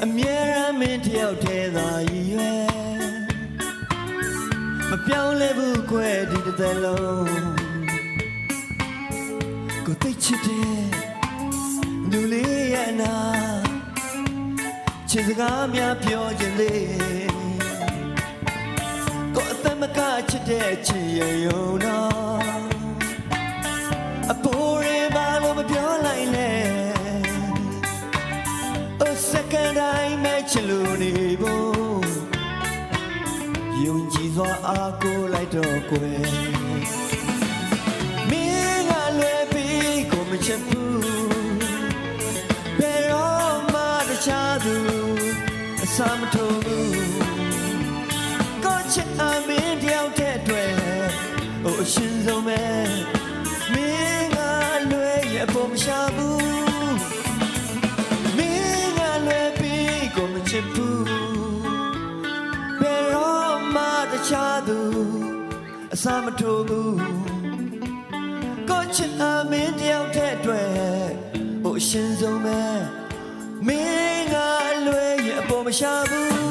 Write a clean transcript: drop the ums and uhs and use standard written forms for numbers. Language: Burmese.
အမြဲတမ်းမင်းတယောက်တည်းသာရည်ရွယ်မပြောင်းလဲဘူးခွဲဒီတစ်သက်လုံးကိုသိချစ်တဲ့လူလေးရဲ့နာချစ်စကားများပြောခြင်းလေးကိုအသက်မကချစ်တဲ့ချစ်ရယုံတော့အပေါ်ရင်ဘာလို့မပြောလိုက်လဲစက္ကန့်တိုင်းမဲ့ချလို့နေဖို့ယုံကြည်စွာအားကိုးလိုက်တော့ကွယ်မင်းကလွယ်ပြီးကိုမချစ်ဘူးဘယ်တော့မှတခြားသူအစမထိုးဘူးကိုချစ်အမင်းတယောက်တည်းအတွက်ဟိုအရှင်ဆုံးပဲမင်းကလွယ်ရဖို့မရှာဘူးချစ်ဘူးဘယ်တော့မှတခြားသူအစမထိုးဘူးကိုချစ်အမင်းတယောက်တည်းအတွက်ဟိုအရှင်ဆုံးပဲမင်းကလွယ်ရအပေါ်မရှာဘူး